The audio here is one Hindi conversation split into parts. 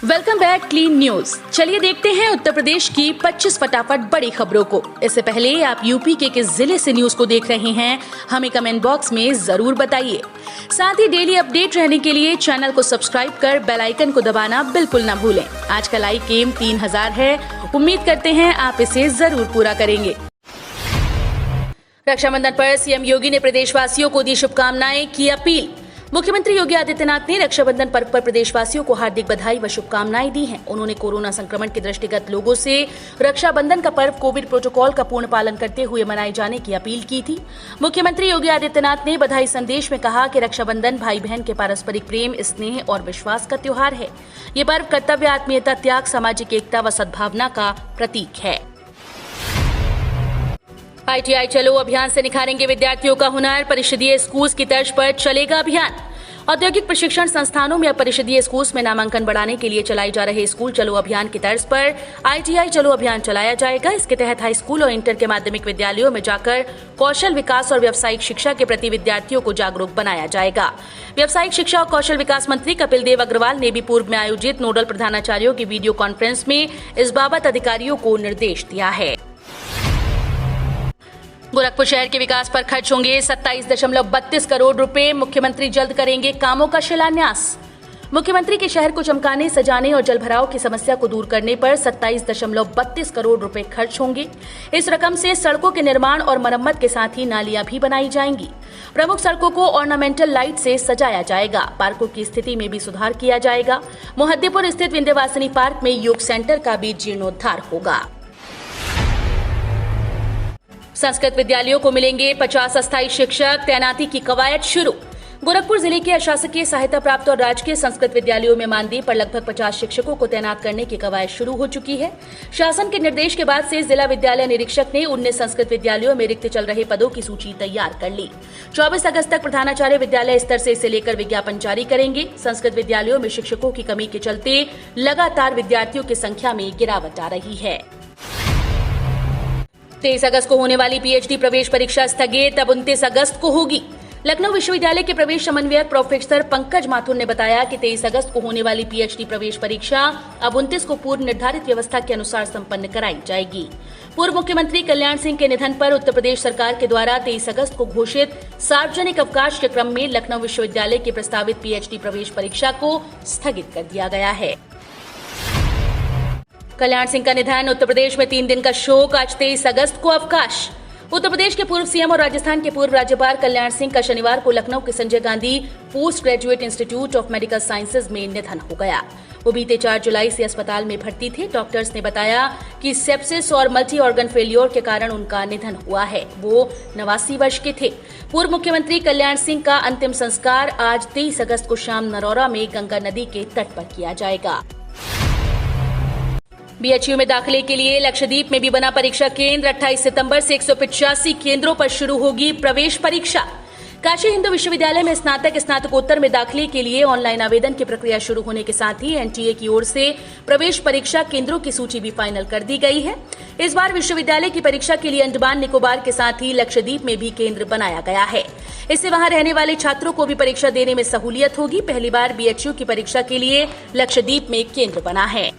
Welcome back clean news. चलिए देखते हैं उत्तर प्रदेश की 25 फटाफट बड़ी खबरों को। इससे पहले आप यूपी के किस जिले से न्यूज को देख रहे हैं हमें कमेंट बॉक्स में जरूर बताइए। साथ ही डेली अपडेट रहने के लिए चैनल को सब्सक्राइब कर बेल आइकन को दबाना बिल्कुल न भूलें। आज का लाइक एम 3000 है, उम्मीद करते हैं आप इसे जरूर पूरा करेंगे। रक्षाबंधन पर सीएम योगी ने प्रदेशवासियों को दी शुभकामनाएं, की अपील। मुख्यमंत्री योगी आदित्यनाथ ने रक्षाबंधन पर्व पर प्रदेशवासियों को हार्दिक बधाई व शुभकामनाएं दी हैं। उन्होंने कोरोना संक्रमण के दृष्टिगत लोगों से रक्षाबंधन का पर्व कोविड प्रोटोकॉल का पूर्ण पालन करते हुए मनाए जाने की अपील की थी। मुख्यमंत्री योगी आदित्यनाथ ने बधाई संदेश में कहा कि रक्षाबंधन भाई बहन के पारस्परिक प्रेम, स्नेह और विश्वास का त्योहार है। ये पर्व कर्तव्य, आत्मीयता, त्याग, सामाजिक एकता व सद्भावना का प्रतीक है। ITI चलो अभियान से निखारेंगे विद्यार्थियों का हुनर। परिषदीय स्कूल की तर्ज पर चलेगा अभियान। औद्योगिक प्रशिक्षण संस्थानों में अब परिषदीय स्कूल में नामांकन बढ़ाने के लिए चलाए जा रहे स्कूल चलो अभियान की तर्ज पर ITI चलो अभियान चलाया जाएगा। इसके तहत हाई स्कूल और इंटर के माध्यमिक विद्यालयों में जाकर कौशल विकास और व्यावसायिक शिक्षा के प्रति विद्यार्थियों को जागरूक बनाया जाएगा। व्यावसायिक शिक्षा और कौशल विकास मंत्री कपिल देव अग्रवाल ने भी पूर्व में आयोजित नोडल प्रधानाचार्यों की वीडियो कॉन्फ्रेंस में इस बाबत अधिकारियों को निर्देश दिया है। गोरखपुर शहर के विकास पर खर्च होंगे 27.32 करोड़ रुपए। मुख्यमंत्री जल्द करेंगे कामों का शिलान्यास। मुख्यमंत्री के शहर को चमकाने, सजाने और जलभराव की समस्या को दूर करने पर 27.32 करोड़ रुपए खर्च होंगे। इस रकम से सड़कों के निर्माण और मरम्मत के साथ ही नालियां भी बनाई जाएंगी। प्रमुख सड़कों को ऑर्नामेंटल लाइट से सजाया जाएगा। पार्कों की स्थिति में भी सुधार किया जाएगा। मोहद्दीपुर स्थित विंध्यवासिनी पार्क में योग सेंटर का भी जीर्णोद्धार होगा। संस्कृत विद्यालयों को मिलेंगे 50 अस्थायी शिक्षक, तैनाती की कवायद शुरू। गोरखपुर जिले के अशासकीय सहायता प्राप्त और राजकीय संस्कृत विद्यालयों में मानदेय पर लगभग 50 शिक्षकों को तैनात करने की कवायद शुरू हो चुकी है। शासन के निर्देश के बाद से जिला विद्यालय निरीक्षक ने 19 संस्कृत विद्यालयों में रिक्त चल रहे पदों की सूची तैयार कर ली। 24 अगस्त तक प्रधानाचार्य विद्यालय स्तर से इसे लेकर विज्ञापन जारी करेंगे। संस्कृत विद्यालयों में शिक्षकों की कमी के चलते लगातार विद्यार्थियों की संख्या में गिरावट आ रही है। 23 अगस्त को होने वाली PhD प्रवेश परीक्षा स्थगित, अब 29 अगस्त को होगी। लखनऊ विश्वविद्यालय के प्रवेश समन्वयक प्रोफेसर पंकज माथुर ने बताया कि 23 अगस्त को होने वाली PhD प्रवेश परीक्षा अब 29 को पूर्व निर्धारित व्यवस्था के अनुसार संपन्न कराई जाएगी। पूर्व मुख्यमंत्री कल्याण सिंह के निधन पर उत्तर प्रदेश सरकार के द्वारा 23 अगस्त को घोषित सार्वजनिक अवकाश के क्रम में लखनऊ विश्वविद्यालय की प्रस्तावित PhD प्रवेश परीक्षा को स्थगित कर दिया गया है। कल्याण सिंह का निधन, उत्तर प्रदेश में 3 दिन का शोक। आज 23 अगस्त को अवकाश। उत्तर प्रदेश के पूर्व सीएम और राजस्थान के पूर्व राज्यपाल कल्याण सिंह का शनिवार को लखनऊ के Sanjay Gandhi post graduate institute of medical sciences में निधन हो गया। वो बीते 4 जुलाई से अस्पताल में भर्ती थे। डॉक्टर्स ने बताया कि सेप्सिस और मल्टी ऑर्गन फेलियर के कारण उनका निधन हुआ है। वो 89 वर्ष के थे। पूर्व मुख्यमंत्री कल्याण सिंह का अंतिम संस्कार आज 23 अगस्त को शाम नरौरा में गंगा नदी के तट पर किया जाएगा। BHU में दाखिले के लिए लक्षद्वीप में भी बना परीक्षा केंद्र। 28 सितंबर से 185 केंद्रों पर शुरू होगी प्रवेश परीक्षा। काशी हिंदू विश्वविद्यालय में स्नातक, स्नातकोत्तर में दाखिले के लिए ऑनलाइन आवेदन की प्रक्रिया शुरू होने के साथ ही NTA की ओर से प्रवेश परीक्षा केंद्रों की सूची भी फाइनल कर दी गई है। इस बार विश्वविद्यालय की परीक्षा के लिए अंडमान निकोबार के साथ ही लक्षद्वीप में भी केंद्र बनाया गया है। इससे वहां रहने वाले छात्रों को भी परीक्षा देने में सहूलियत होगी। पहली बार BHU की परीक्षा के लिए लक्षद्वीप में केंद्र बना है।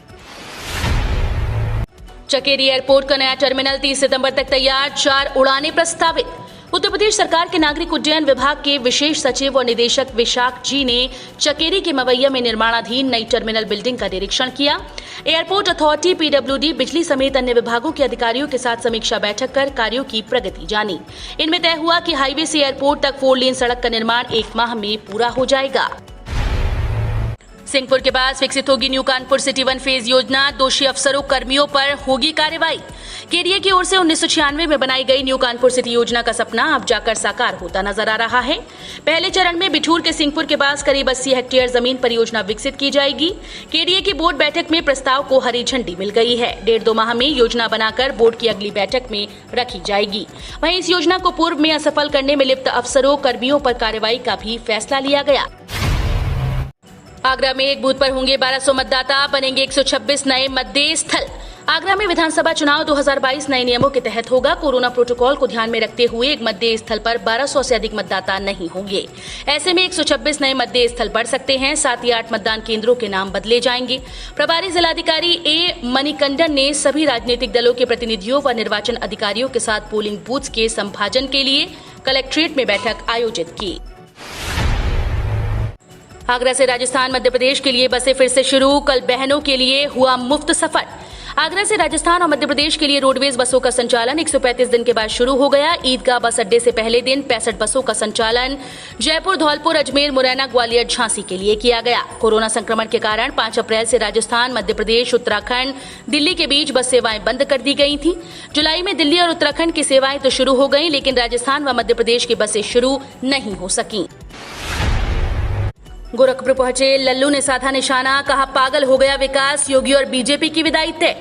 चकेरी एयरपोर्ट का नया टर्मिनल 30 सितंबर तक तैयार, 4 उड़ानें प्रस्तावित। उत्तर प्रदेश सरकार के नागरिक उड्डयन विभाग के विशेष सचिव और निदेशक विशाख जी ने चकेरी के मवैया में निर्माणाधीन नई टर्मिनल बिल्डिंग का निरीक्षण किया। एयरपोर्ट अथॉरिटी, PWD, बिजली समेत अन्य विभागों के अधिकारियों के साथ समीक्षा बैठक कर कार्यों की प्रगति जानी। इनमें तय हुआ कि हाईवे से एयरपोर्ट तक 4 लेन सड़क का निर्माण 1 माह में पूरा हो जाएगा। सिंहपुर के पास विकसित होगी न्यू कानपुर सिटी 1 फेज योजना। दोषी अफसरों, कर्मियों पर होगी कार्रवाई। KDA की ओर से 1996 में बनाई गई न्यू कानपुर सिटी योजना का सपना अब जाकर साकार होता नजर आ रहा है। पहले चरण में बिठूर के सिंहपुर के पास करीब 80 हेक्टेयर जमीन पर योजना विकसित की जाएगी। KDA की बोर्ड बैठक में प्रस्ताव को हरी झंडी मिल गई है। 1.5-2 माह में योजना बनाकर बोर्ड की अगली बैठक में रखी जाएगी। वहीं इस योजना को पूर्व में असफल करने में लिप्त अफसरों, कर्मियों पर कार्रवाई का भी फैसला लिया गया। आगरा में एक बूथ पर होंगे 1200 मतदाता, बनेंगे 126 नए मतदेय स्थल। आगरा में विधानसभा चुनाव 2022 नए नियमों के तहत होगा। कोरोना प्रोटोकॉल को ध्यान में रखते हुए एक मतदेय स्थल पर 1200 से अधिक मतदाता नहीं होंगे। ऐसे में 126 नए मतदेय स्थल बढ़ सकते हैं। साथ ही 8 मतदान केंद्रों के नाम बदले जाएंगे। प्रभारी जिलाधिकारी ए मणिकंडन ने सभी राजनीतिक दलों के प्रतिनिधियों व निर्वाचन अधिकारियों के साथ पोलिंग बूथ्स के संभाजन के लिए कलेक्ट्रेट में बैठक आयोजित की। आगरा से राजस्थान मध्य प्रदेश के लिए बसें फिर से शुरू। कल बहनों के लिए हुआ मुफ्त सफर। आगरा से राजस्थान और मध्य प्रदेश के लिए रोडवेज बसों का संचालन 135 दिन के बाद शुरू हो गया। ईदगाह बस अड्डे से पहले दिन 65 बसों का संचालन जयपुर, धौलपुर, अजमेर, मुरैना, ग्वालियर, झांसी के लिए किया गया। कोरोना संक्रमण के कारण 5 अप्रैल से राजस्थान, मध्य प्रदेश, उत्तराखंड, दिल्ली के बीच बस सेवाएं बंद कर दी गई थी। जुलाई में दिल्ली और उत्तराखंड की सेवाएं तो शुरू हो गई, लेकिन राजस्थान व मध्य प्रदेश की बसें शुरू नहीं हो सकी। गोरखपुर पहुंचे लल्लू ने साधा निशाना, कहा पागल हो गया विकास, योगी और बीजेपी की विदाई तय।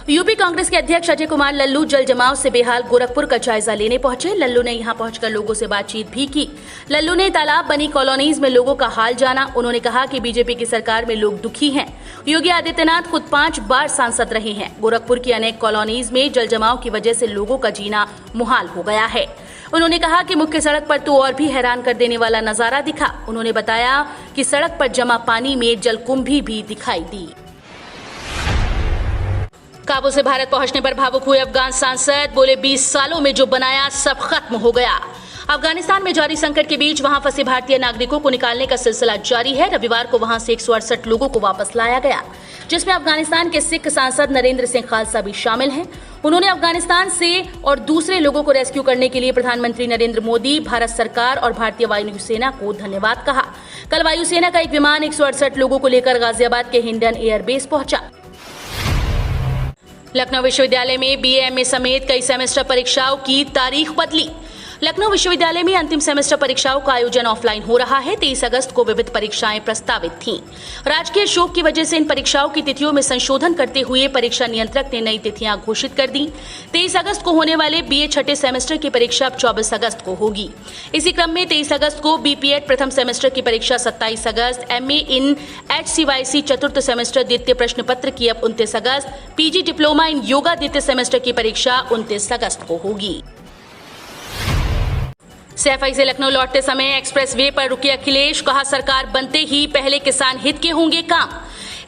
यूपी कांग्रेस के अध्यक्ष अजय कुमार लल्लू जल जमाव से बेहाल गोरखपुर का जायजा लेने पहुंचे। लल्लू ने यहां पहुंचकर लोगों से बातचीत भी की। लल्लू ने तालाब बनी कॉलोनीज में लोगों का हाल जाना। उन्होंने कहा कि बीजेपी की सरकार में लोग दुखी हैं। योगी आदित्यनाथ खुद 5 बार सांसद रहे हैं। गोरखपुर की अनेक कॉलोनीज में जल जमाव की वजह से लोगों का जीना मुहाल हो गया है। उन्होंने कहा कि मुख्य सड़क पर तो और भी हैरान कर देने वाला नजारा दिखा। उन्होंने बताया कि सड़क पर जमा पानी में जलकुंभी भी दिखाई दी। काबुल से भारत पहुंचने पर भावुक हुए अफगान सांसद, बोले 20 सालों में जो बनाया सब खत्म हो गया। अफगानिस्तान में जारी संकट के बीच वहां फंसे भारतीय नागरिकों को निकालने का सिलसिला जारी है। रविवार को वहां से 168 लोगों को वापस लाया गया, जिसमें अफगानिस्तान के सिख सांसद नरेंद्र सिंह खालसा भी शामिल हैं। उन्होंने अफगानिस्तान से और दूसरे लोगों को रेस्क्यू करने के लिए प्रधानमंत्री नरेंद्र मोदी, भारत सरकार और भारतीय वायुसेना को धन्यवाद कहा। कल वायुसेना का एक विमान 168 लोगों को लेकर गाजियाबाद के हिंडन एयरबेस पहुंचा। लखनऊ विश्वविद्यालय में बीए, समेत कई सेमेस्टर परीक्षाओं की तारीख बदली। लखनऊ विश्वविद्यालय में अंतिम सेमेस्टर परीक्षाओं का आयोजन ऑफलाइन हो रहा है। 23 अगस्त को विविध परीक्षाएं प्रस्तावित थीं। राजकीय शोक की वजह से इन परीक्षाओं की तिथियों में संशोधन करते हुए परीक्षा नियंत्रक ने नई तिथियां घोषित कर दी। 23 अगस्त को होने वाले बीए छठे सेमेस्टर की परीक्षा अब 24 अगस्त को होगी। इसी क्रम में 23 अगस्त को बीपीएड प्रथम सेमेस्टर की परीक्षा 27 अगस्त, एमए इन HCYC चतुर्थ सेमेस्टर द्वितीय प्रश्न पत्र की अब 29 अगस्त, पीजी डिप्लोमा इन योगा द्वितीय सेमेस्टर की परीक्षा 29 अगस्त को होगी। सैफई से लखनऊ लौटते समय एक्सप्रेस वे पर रुके अखिलेश, कहा सरकार बनते ही पहले किसान हित के होंगे काम।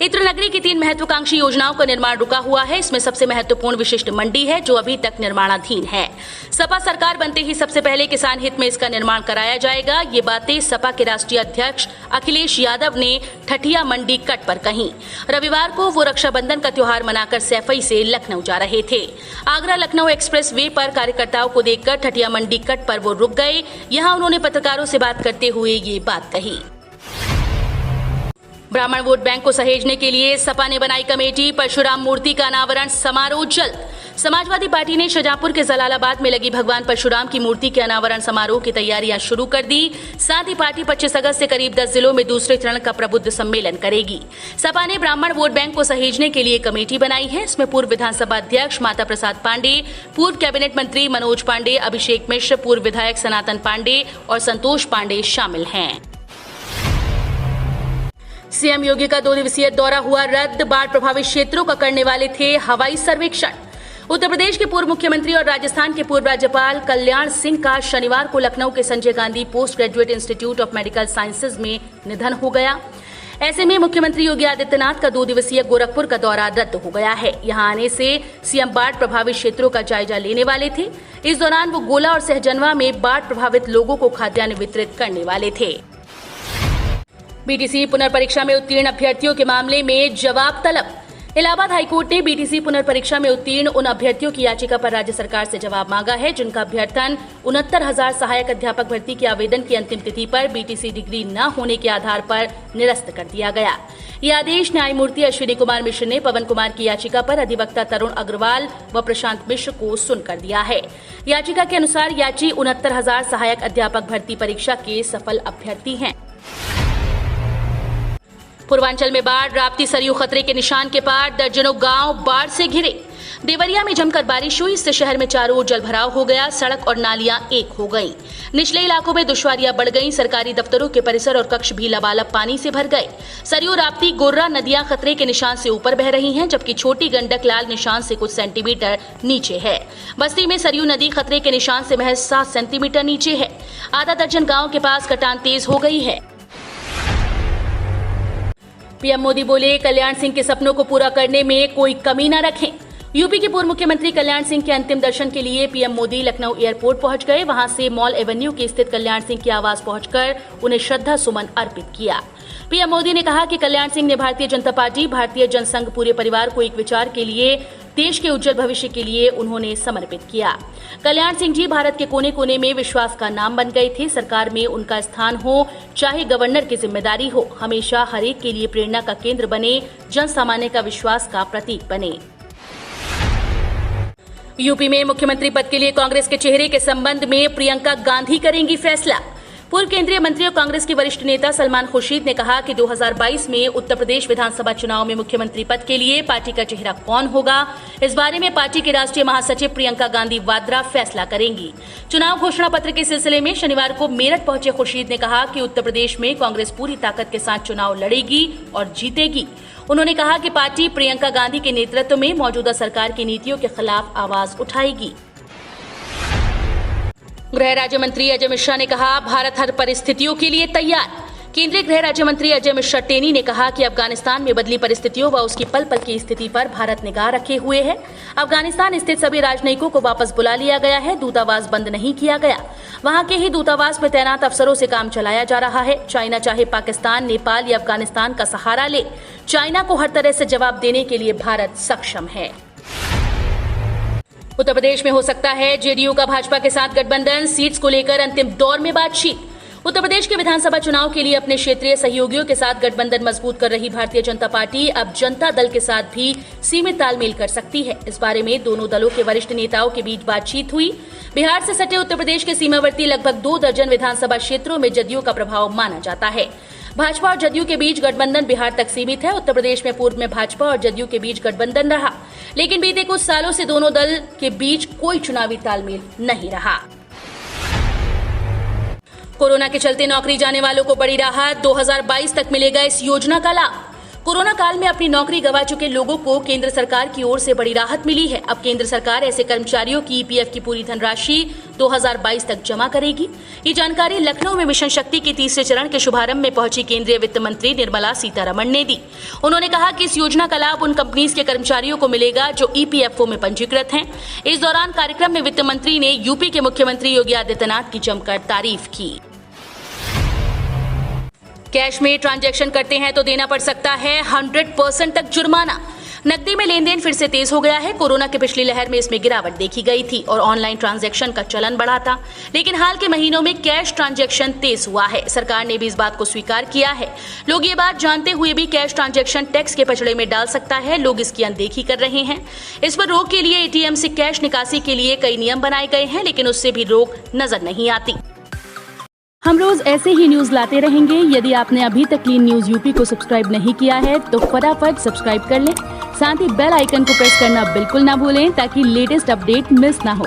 इत्र नगरी की 3 महत्वाकांक्षी योजनाओं का निर्माण रुका हुआ है। इसमें सबसे महत्वपूर्ण विशिष्ट मंडी है, जो अभी तक निर्माणाधीन है। सपा सरकार बनते ही सबसे पहले किसान हित में इसका निर्माण कराया जाएगा। ये बातें सपा के राष्ट्रीय अध्यक्ष अखिलेश यादव ने ठठिया मंडी कट पर कही। रविवार को वो रक्षाबंधन का त्योहार मनाकर सैफई से लखनऊ जा रहे थे। आगरा लखनऊ एक्सप्रेस वे पर कार्यकर्ताओं को देखकर ठठिया मंडी कट पर वो रुक गए। यहाँ उन्होंने पत्रकारों से बात करते हुए ये बात कही। ब्राह्मण वोट बैंक को सहेजने के लिए सपा ने बनाई कमेटी। परशुराम मूर्ति का अनावरण समारोह जल्द। समाजवादी पार्टी ने शाहजहांपुर के जलालाबाद में लगी भगवान परशुराम की मूर्ति के अनावरण समारोह की तैयारियां शुरू कर दी। साथ ही पार्टी 25 अगस्त से करीब 10 जिलों में दूसरे चरण का प्रबुद्ध सम्मेलन करेगी। सपा ने ब्राह्मण वोट बैंक को सहेजने के लिए कमेटी बनाई है। इसमें पूर्व विधानसभा अध्यक्ष माता प्रसाद पांडे, पूर्व कैबिनेट मंत्री मनोज पांडे, अभिषेक मिश्र, पूर्व विधायक सनातन पांडे और संतोष पांडे शामिल हैं। सीएम योगी का 2 दिवसीय दौरा हुआ रद्द। बाढ़ प्रभावित क्षेत्रों का करने वाले थे हवाई सर्वेक्षण। उत्तर प्रदेश के पूर्व मुख्यमंत्री और राजस्थान के पूर्व राज्यपाल कल्याण सिंह का शनिवार को लखनऊ के Sanjay Gandhi post graduate institute of medical sciences में निधन हो गया। ऐसे में मुख्यमंत्री योगी आदित्यनाथ का 2 दिवसीय गोरखपुर का दौरा रद्द हो गया है। यहां आने से सीएम बाढ़ प्रभावित क्षेत्रों का जायजा लेने वाले थे। इस दौरान वो गोला और सहजनवा में बाढ़ प्रभावित लोगों को खाद्यान्न वितरित करने वाले थे। बीटीसी पुनर्परीक्षा में उत्तीर्ण अभ्यर्थियों के मामले में जवाब तलब। इलाहाबाद हाईकोर्ट ने बीटीसी पुनर्परीक्षा में उत्तीर्ण उन अभ्यर्थियों की याचिका पर राज्य सरकार से जवाब मांगा है, जिनका अभ्यर्थन 69,000 सहायक अध्यापक भर्ती के आवेदन की अंतिम तिथि पर बीटीसी डिग्री न होने के आधार पर निरस्त कर दिया गया। ये आदेश न्यायमूर्ति अश्विनी कुमार मिश्र ने पवन कुमार की याचिका पर अधिवक्ता तरुण अग्रवाल व प्रशांत मिश्र को सुनकर दिया है। याचिका के अनुसार याची 69,000 सहायक अध्यापक भर्ती परीक्षा के सफल अभ्यर्थी हैं। पूर्वांचल में बाढ़, राप्ती सरयू खतरे के निशान के पार, दर्जनों गांव बाढ़ से घिरे। देवरिया में जमकर बारिश हुई, इससे शहर में चारों ओर जलभराव हो गया, सड़क और नालियां एक हो गईं। निचले इलाकों में दुश्वारियां बढ़ गईं, सरकारी दफ्तरों के परिसर और कक्ष भी लबालब पानी से भर गए। सरयू, राप्ती, गोर्रा नदियां खतरे के निशान से ऊपर बह रही हैं, जबकि छोटी गंडक लाल निशान से कुछ सेंटीमीटर नीचे है। बस्ती में सरयू नदी खतरे के निशान से महज 7 सेंटीमीटर नीचे है। आधा दर्जन गाँव के पास कटान तेज हो गई है। पीएम मोदी बोले, कल्याण सिंह के सपनों को पूरा करने में कोई कमी न रखें। यूपी के पूर्व मुख्यमंत्री कल्याण सिंह के अंतिम दर्शन के लिए पीएम मोदी लखनऊ एयरपोर्ट पहुंच गए। वहां से मॉल एवेन्यू के स्थित कल्याण सिंह के आवास पहुंचकर उन्हें श्रद्धा सुमन अर्पित किया। पीएम मोदी ने कहा कि कल्याण सिंह ने भारतीय जनता पार्टी, भारतीय जनसंघ पूरे परिवार को एक विचार के लिए, देश के उज्जवल भविष्य के लिए उन्होंने समर्पित किया। कल्याण सिंह जी भारत के कोने कोने में विश्वास का नाम बन गए थे। सरकार में उनका स्थान हो, चाहे गवर्नर की जिम्मेदारी हो, हमेशा हर एक के लिए प्रेरणा का केंद्र बने, जन सामान्य का विश्वास का प्रतीक बने। यूपी में मुख्यमंत्री पद के लिए कांग्रेस के चेहरे के संबंध में प्रियंका गांधी करेंगी फैसला। पूर्व केंद्रीय मंत्री और कांग्रेस के वरिष्ठ नेता सलमान खुर्शीद ने कहा कि 2022 में उत्तर प्रदेश विधानसभा चुनाव में मुख्यमंत्री पद के लिए पार्टी का चेहरा कौन होगा, इस बारे में पार्टी के राष्ट्रीय महासचिव प्रियंका गांधी वाड्रा फैसला करेंगी। चुनाव घोषणा पत्र के सिलसिले में शनिवार को मेरठ पहुंचे खुर्शीद ने कहा कि उत्तर प्रदेश में कांग्रेस पूरी ताकत के साथ चुनाव लड़ेगी और जीतेगी। उन्होंने कहा कि पार्टी प्रियंका गांधी के नेतृत्व में मौजूदा सरकार की नीतियों के खिलाफ आवाज उठाएगी। गृह राज्य मंत्री अजय मिश्रा ने कहा, भारत हर परिस्थितियों के लिए तैयार। केंद्रीय गृह राज्य मंत्री अजय मिश्रा टेनी ने कहा कि अफगानिस्तान में बदली परिस्थितियों व उसकी पल पल की स्थिति पर भारत निगाह रखे हुए है। अफगानिस्तान स्थित सभी राजनयिकों को वापस बुला लिया गया है, दूतावास बंद नहीं किया गया। वहां के ही दूतावास में तैनात अफसरों से काम चलाया जा रहा है। चाइना चाहे पाकिस्तान, नेपाल या अफगानिस्तान का सहारा ले, चाइना को हर तरह से जवाब देने के लिए भारत सक्षम है। उत्तर प्रदेश में हो सकता है जेडीयू का भाजपा के साथ गठबंधन, सीट्स को लेकर अंतिम दौर में बातचीत। उत्तर प्रदेश के विधानसभा चुनाव के लिए अपने क्षेत्रीय सहयोगियों के साथ गठबंधन मजबूत कर रही भारतीय जनता पार्टी अब जनता दल के साथ भी सीमित तालमेल कर सकती है। इस बारे में दोनों दलों के वरिष्ठ नेताओं के बीच बातचीत हुई। बिहार से सटे उत्तर प्रदेश के सीमावर्ती लगभग 2 दर्जन विधानसभा क्षेत्रों में जदयू का प्रभाव माना जाता है। भाजपा और जदयू के बीच गठबंधन बिहार तक सीमित है। उत्तर प्रदेश में पूर्व में भाजपा और जदयू के बीच गठबंधन रहा, लेकिन बीते कुछ सालों से दोनों दल के बीच कोई चुनावी तालमेल नहीं रहा। कोरोना के चलते नौकरी जाने वालों को बड़ी राहत, 2022 तक मिलेगा इस योजना का लाभ। कोरोना काल में अपनी नौकरी गंवा चुके लोगों को केंद्र सरकार की ओर से बड़ी राहत मिली है। अब केंद्र सरकार ऐसे कर्मचारियों की ईपीएफ की पूरी धनराशि 2022 तक जमा करेगी। ये जानकारी लखनऊ में मिशन शक्ति के तीसरे चरण के शुभारंभ में पहुंची केंद्रीय वित्त मंत्री निर्मला सीतारमण ने दी। उन्होंने कहा कि इस योजना का लाभ उन कंपनीज के कर्मचारियों को मिलेगा जो ईपीएफओ में पंजीकृत हैं। इस दौरान कार्यक्रम में वित्त मंत्री ने यूपी के मुख्यमंत्री योगी आदित्यनाथ की जमकर तारीफ की। कैश में ट्रांजैक्शन करते हैं तो देना पड़ सकता है 100% तक जुर्माना। नकदी में लेन देन फिर से तेज हो गया है। कोरोना की पिछली लहर में इसमें गिरावट देखी गई थी और ऑनलाइन ट्रांजैक्शन का चलन बढ़ा था, लेकिन हाल के महीनों में कैश ट्रांजैक्शन तेज हुआ है। सरकार ने भी इस बात को स्वीकार किया है। लोग ये बात जानते हुए भी कैश ट्रांजैक्शन टैक्स के पचड़े में डाल सकता है। लोग इसकी अनदेखी कर रहे हैं। इस पर रोक के लिए एटीएम से कैश निकासी के लिए कई नियम बनाए गए हैं, लेकिन उससे भी रोक नजर नहीं आती। हम रोज ऐसे ही न्यूज लाते रहेंगे। यदि आपने अभी तक क्लीन न्यूज यूपी को सब्सक्राइब नहीं किया है तो फटाफट सब्सक्राइब कर लें। साथ ही बेल आइकन को प्रेस करना बिल्कुल ना भूलें ताकि लेटेस्ट अपडेट मिस ना हो।